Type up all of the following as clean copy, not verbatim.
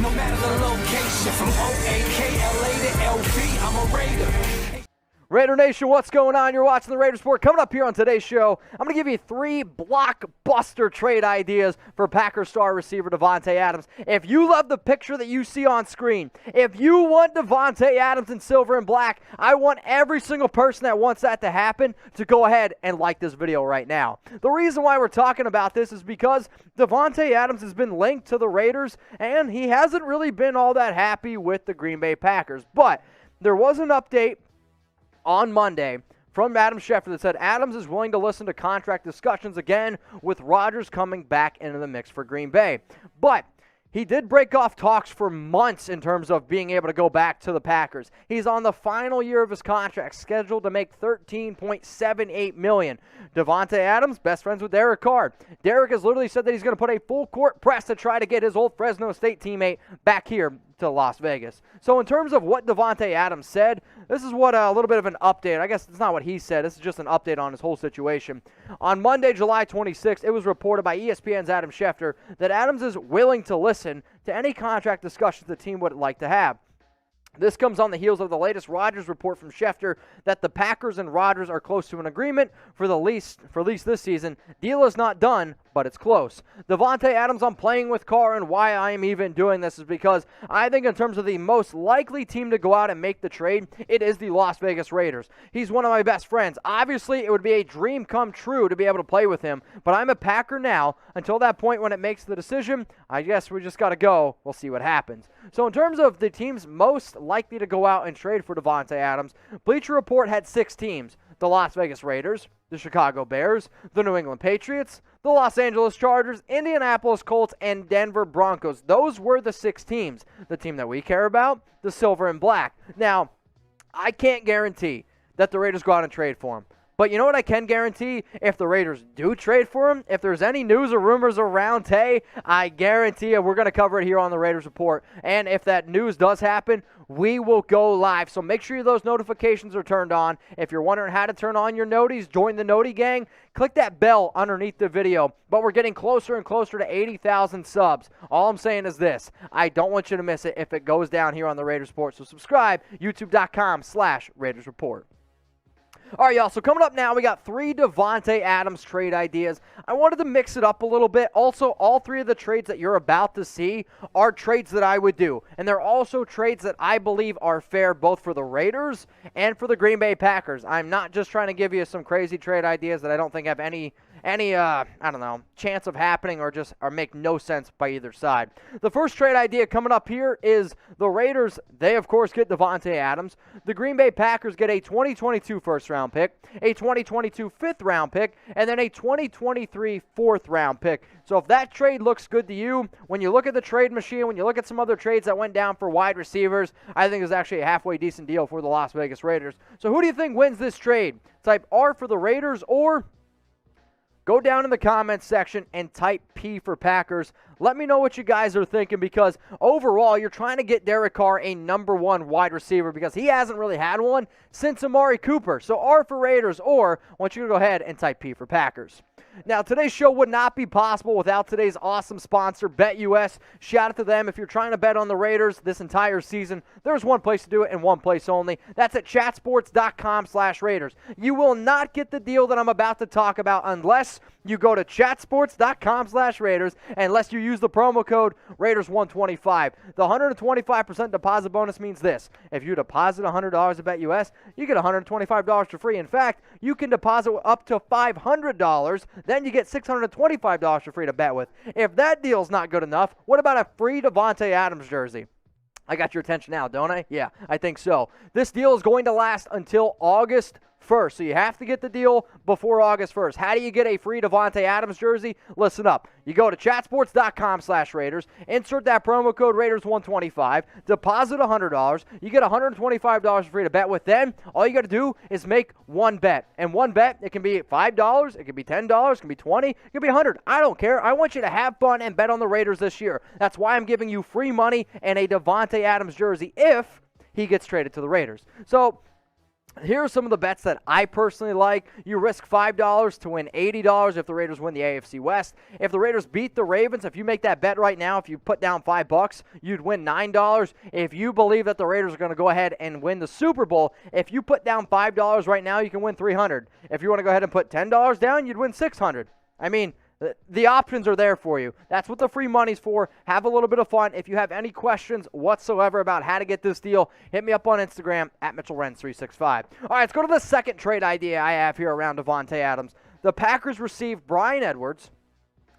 no matter the location. From O-A-K-L-A to L-V, I'm a Raider. Raider Nation, what's going on? You're watching the Raiders Report. Coming up here on today's show, I'm going to give you 3 blockbuster trade ideas for Packers star receiver Davante Adams. If you love the picture that you see on screen, if you want Davante Adams in silver and black, I want every single person that wants that to happen to go ahead and like this video right now. The reason why we're talking about this is because Davante Adams has been linked to the Raiders, and he hasn't really been all that happy with the Green Bay Packers. But there was an update on Monday from Adam Schefter that said Adams is willing to listen to contract discussions again with Rodgers coming back into the mix for Green Bay. But he did break off talks for months in terms of being able to go back to the Packers. He's on the final year of his contract, scheduled to make $13.78 million. Davante Adams, best friends with Derek Carr. Derek has literally said that he's going to put a full court press to try to get his old Fresno State teammate back here to Las Vegas. So in terms of what Davante Adams said, this is what a little bit of an update. I guess it's not what he said. This is just an update on his whole situation. On Monday, July 26th, it was reported by ESPN's Adam Schefter that Adams is willing to listen to any contract discussions the team would like to have. This comes on the heels of the latest Rodgers report from Schefter that the Packers and Rodgers are close to an agreement for at least this season. Deal is not done, but it's close. Davante Adams, I'm playing with Carr, and why I am even doing this is because I think in terms of the most likely team to go out and make the trade, it is the Las Vegas Raiders. He's one of my best friends. Obviously, it would be a dream come true to be able to play with him, but I'm a Packer now. Until that point when it makes the decision, I guess we just got to go. We'll see what happens. So in terms of the teams most likely to go out and trade for Davante Adams, Bleacher Report had 6 teams: the Las Vegas Raiders, the Chicago Bears, the New England Patriots, the Los Angeles Chargers, Indianapolis Colts, and Denver Broncos. Those were the 6 teams. The team that we care about, the silver and black. Now, I can't guarantee that the Raiders go out and trade for him. But you know what I can guarantee? If the Raiders do trade for him, if there's any news or rumors around Tay, I guarantee you we're going to cover it here on the Raiders Report. And if that news does happen, we will go live. So make sure those notifications are turned on. If you're wondering how to turn on your noties, join the Noti gang, click that bell underneath the video. But we're getting closer and closer to 80,000 subs. All I'm saying is this: I don't want you to miss it if it goes down here on the Raiders Report. So subscribe, youtube.com/Raiders Report. All right, y'all, so coming up now, we got 3 Davante Adams trade ideas. I wanted to mix it up a little bit. Also, all 3 of the trades that you're about to see are trades that I would do. And they're also trades that I believe are fair both for the Raiders and for the Green Bay Packers. I'm not just trying to give you some crazy trade ideas that I don't think have any I don't know, chance of happening or make no sense by either side. The first trade idea coming up here is the Raiders. They, of course, get Davante Adams. The Green Bay Packers get a 2022 first-round pick, a 2022 fifth-round pick, and then a 2023 fourth-round pick. So if that trade looks good to you, when you look at the trade machine, when you look at some other trades that went down for wide receivers, I think it's actually a halfway decent deal for the Las Vegas Raiders. So who do you think wins this trade? Type R for the Raiders, or go down in the comments section and type P for Packers. Let me know what you guys are thinking, because overall, you're trying to get Derek Carr a number 1 wide receiver because he hasn't really had one since Amari Cooper. So R for Raiders, or I want you to go ahead and type P for Packers. Now, today's show would not be possible without today's awesome sponsor, BetUS. Shout out to them. If you're trying to bet on the Raiders this entire season, there's one place to do it and one place only. That's at chatsports.com/Raiders. You will not get the deal that I'm about to talk about unless you go to chatsports.com/Raiders, unless you use the promo code Raiders125. The 125% deposit bonus means this: if you deposit $100 at BetUS, you get $125 for free. In fact, you can deposit up to $500. Then you get $625 for free to bet with. If that deal's not good enough, what about a free Davante Adams jersey? I got your attention now, don't I? Yeah, I think so. This deal is going to last until August 1st, so you have to get the deal before August 1st. How do you get a free Davante Adams jersey? Listen up. You go to chatsports.com/Raiders, insert that promo code Raiders125, deposit $100, you get $125 free to bet with. Then all you got to do is make one bet, and one bet, it can be $5, it can be $10, it can be $20, it can be $100. I don't care. I want you to have fun and bet on the Raiders this year. That's why I'm giving you free money and a Davante Adams jersey if he gets traded to the Raiders. So Here are some of the bets that I personally like. You risk $5 to win $80 if the Raiders win the AFC West. If the Raiders beat the Ravens, if you make that bet right now, if you put down $5, you'd win $9. If you believe that the Raiders are going to go ahead and win the Super Bowl, if you put down $5 right now, you can win $300. If you want to go ahead and put $10 down, you'd win $600. I mean, the options are there for you. That's what the free money's for. Have a little bit of fun. If you have any questions whatsoever about how to get this deal, hit me up on Instagram at Mitchell Renz 365. All right, let's go to the second trade idea I have here around Davante Adams. The Packers received Bryan Edwards,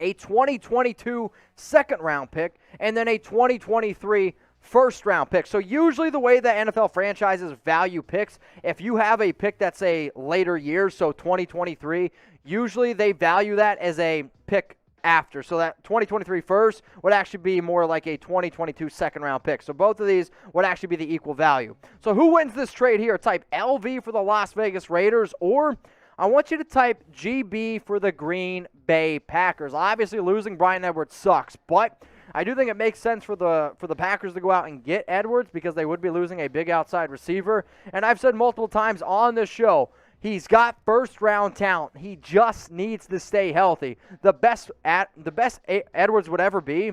a 2022 second-round pick, and then a 2023 first-round pick. So usually the way that NFL franchises value picks, if you have a pick that's a later year, so 2023, usually they value that as a pick after. So that 2023 first would actually be more like a 2022 second-round pick. So both of these would actually be the equal value. So who wins this trade here? Type LV for the Las Vegas Raiders, or I want you to type GB for the Green Bay Packers. Obviously, losing Bryan Edwards sucks, but I do think it makes sense for the Packers to go out and get Edwards because they would be losing a big outside receiver. And I've said multiple times on this show, he's got first-round talent. He just needs to stay healthy. The best Edwards would ever be,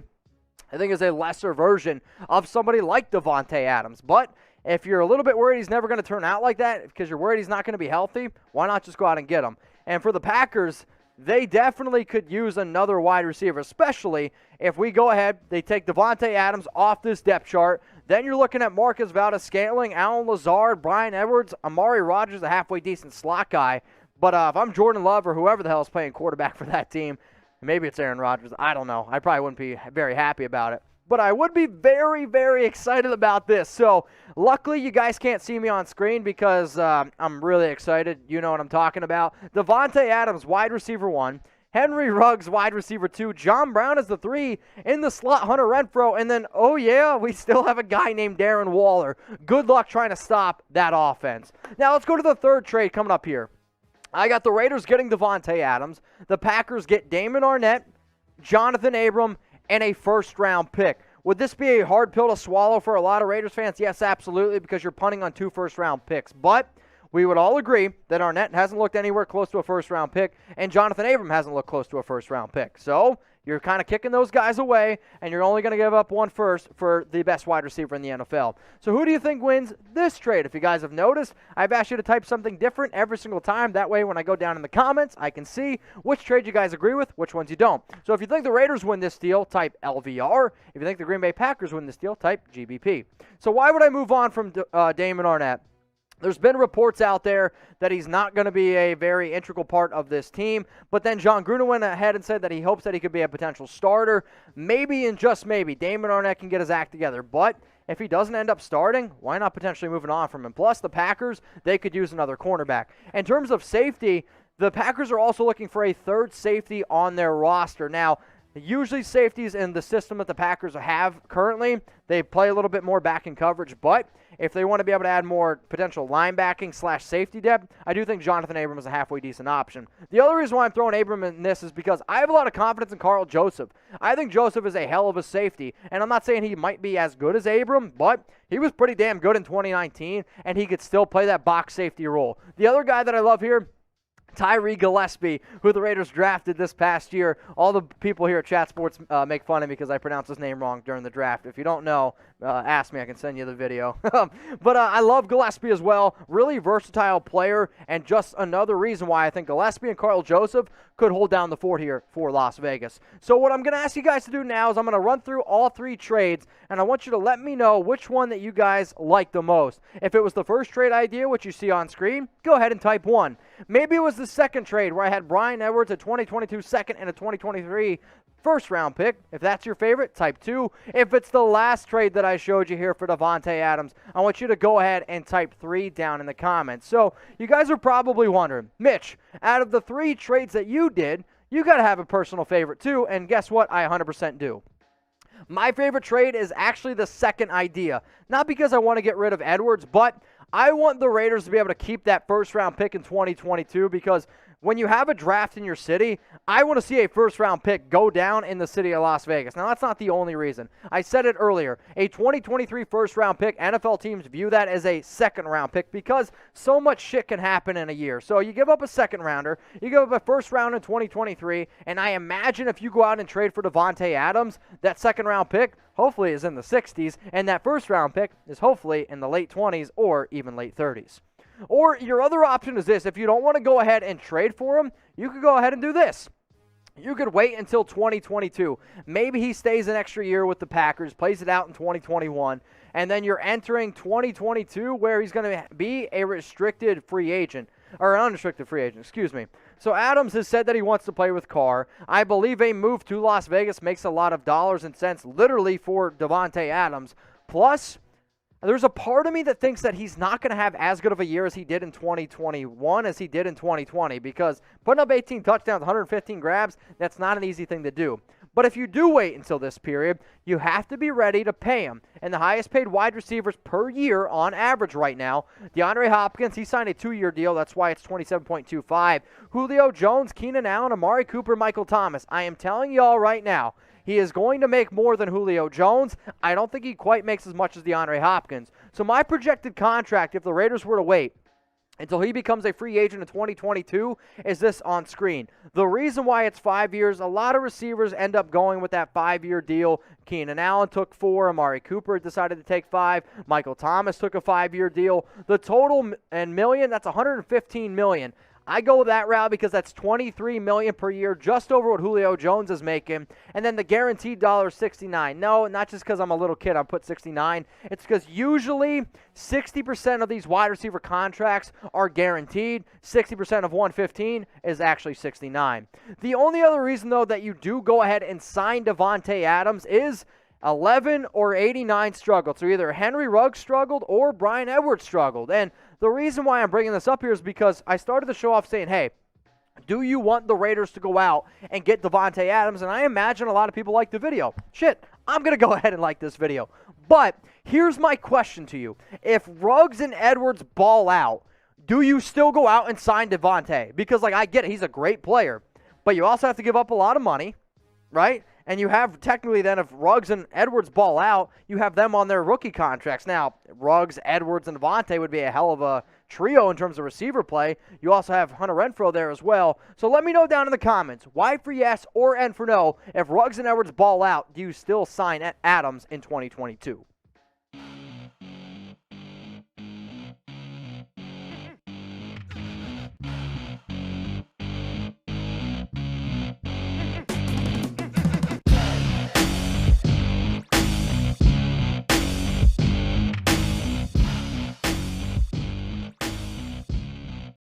I think, is a lesser version of somebody like Davante Adams. But if you're a little bit worried he's never going to turn out like that because you're worried he's not going to be healthy, why not just go out and get him? And for the Packers, they definitely could use another wide receiver, especially if we go ahead, they take Davante Adams off this depth chart. Then you're looking at Marcus Valdes-Scantling, Allen Lazard, Bryan Edwards, Amari Rodgers, a halfway decent slot guy. But if I'm Jordan Love or whoever the hell is playing quarterback for that team, maybe it's Aaron Rodgers, I don't know. I probably wouldn't be very happy about it. But I would be very, very excited about this. So luckily you guys can't see me on screen because I'm really excited. You know what I'm talking about. Davante Adams, wide receiver 1. Henry Ruggs, wide receiver 2. John Brown is the 3. In the slot, Hunter Renfrow. And then, oh yeah, we still have a guy named Darren Waller. Good luck trying to stop that offense. Now let's go to the third trade coming up here. I got the Raiders getting Davante Adams. The Packers get Damon Arnette, Jonathan Abram, and a first-round pick. Would this be a hard pill to swallow for a lot of Raiders fans? Yes, absolutely, because you're punting on 2 first-round picks. But we would all agree that Arnette hasn't looked anywhere close to a first-round pick, and Jonathan Abram hasn't looked close to a first-round pick. So you're kind of kicking those guys away, and you're only going to give up 1 first for the best wide receiver in the NFL. So who do you think wins this trade? If you guys have noticed, I've asked you to type something different every single time. That way, when I go down in the comments, I can see which trade you guys agree with, which ones you don't. So if you think the Raiders win this deal, type LVR. If you think the Green Bay Packers win this deal, type GBP. So why would I move on from Damon Arnette? There's been reports out there that he's not going to be a very integral part of this team, but then John Gruden went ahead and said that he hopes that he could be a potential starter. Maybe and just maybe Damon Arnette can get his act together, but if he doesn't end up starting, why not potentially moving on from him? Plus, the Packers, they could use another cornerback. In terms of safety, the Packers are also looking for a third safety on their roster. Now, usually safeties in the system that the Packers have currently, they play a little bit more back in coverage, but if they want to be able to add more potential linebacking / safety depth, I do think Jonathan Abram is a halfway decent option. The other reason why I'm throwing Abram in this is because I have a lot of confidence in Carl Joseph. I think Joseph is a hell of a safety, and I'm not saying he might be as good as Abram, but he was pretty damn good in 2019, and he could still play that box safety role. The other guy that I love here, Tyree Gillespie, who the Raiders drafted this past year. All the people here at Chat Sports make fun of me because I pronounced his name wrong during the draft. If you don't know, ask me. I can send you the video. But I love Gillespie as well. Really versatile player, and just another reason why I think Gillespie and Carl Joseph could hold down the fort here for Las Vegas. So what I'm going to ask you guys to do now is I'm going to run through all 3 trades, and I want you to let me know which one that you guys like the most. If it was the first trade idea, which you see on screen, go ahead and type 1. Maybe it was the second trade where I had Bryan Edwards, a 2022 second and a 2023 first-round pick. If that's your favorite, type 2. If it's the last trade that I showed you here for Davante Adams, I want you to go ahead and type 3 down in the comments. So you guys are probably wondering, Mitch, out of the 3 trades that you did, you got to have a personal favorite too, and guess what? I 100% do. My favorite trade is actually the second idea. Not because I want to get rid of Edwards, but I want the Raiders to be able to keep that first-round pick in 2022 because when you have a draft in your city, I want to see a first-round pick go down in the city of Las Vegas. Now, that's not the only reason. I said it earlier. A 2023 first-round pick, NFL teams view that as a second-round pick because so much shit can happen in a year. So you give up a second-rounder, you give up a first-round in 2023, and I imagine if you go out and trade for Davante Adams, that second-round pick hopefully is in the 60s, and that first-round pick is hopefully in the late 20s or even late 30s. Or your other option is this. If you don't want to go ahead and trade for him, you could go ahead and do this. You could wait until 2022. Maybe he stays an extra year with the Packers, plays it out in 2021, and then you're entering 2022 where he's going to be a restricted free agent, or an unrestricted free agent, excuse me. So Adams has said that he wants to play with Carr. I believe a move to Las Vegas makes a lot of dollars and cents literally for Davante Adams. Plus, there's a part of me that thinks that he's not going to have as good of a year as he did in 2021 as he did in 2020 because putting up 18 touchdowns, 115 grabs, that's not an easy thing to do. But if you do wait until this period, you have to be ready to pay him. And the highest paid wide receivers per year on average right now, DeAndre Hopkins, he signed a 2-year deal. That's why it's $27.25. Julio Jones, Keenan Allen, Amari Cooper, Michael Thomas. I am telling y'all right now, he is going to make more than Julio Jones. I don't think he quite makes as much as DeAndre Hopkins. So my projected contract, if the Raiders were to wait until he becomes a free agent in 2022, is this on screen. The reason why it's 5 years, a lot of receivers end up going with that 5-year deal. Keenan Allen took 4. Amari Cooper decided to take 5. Michael Thomas took a 5-year deal. The total in million, that's $115 million. I go that route because that's $23 million per year, just over what Julio Jones is making. And then the guaranteed $69. No, not just because I'm a little kid, I put 69. It's because usually 60% of these wide receiver contracts are guaranteed. 60% of 115 is actually 69. The only other reason, though, that you do go ahead and sign Davante Adams is 11 or 89 struggled. So either Henry Ruggs struggled or Bryan Edwards struggled. And the reason why I'm bringing this up here is because I started the show off saying, hey, do you want the Raiders to go out and get Davante Adams? And I imagine a lot of people like the video. Shit, I'm going to go ahead and like this video. But here's my question to you. If Ruggs and Edwards ball out, do you still go out and sign Davante? Because, like, I get it. He's a great player. But you also have to give up a lot of money, right? And you have, technically then, if Ruggs and Edwards ball out, you have them on their rookie contracts. Now, Ruggs, Edwards, and Davante would be a hell of a trio in terms of receiver play. You also have Hunter Renfrow there as well. So let me know down in the comments, Y for yes or N for no. If Ruggs and Edwards ball out, do you still sign Adams in 2022?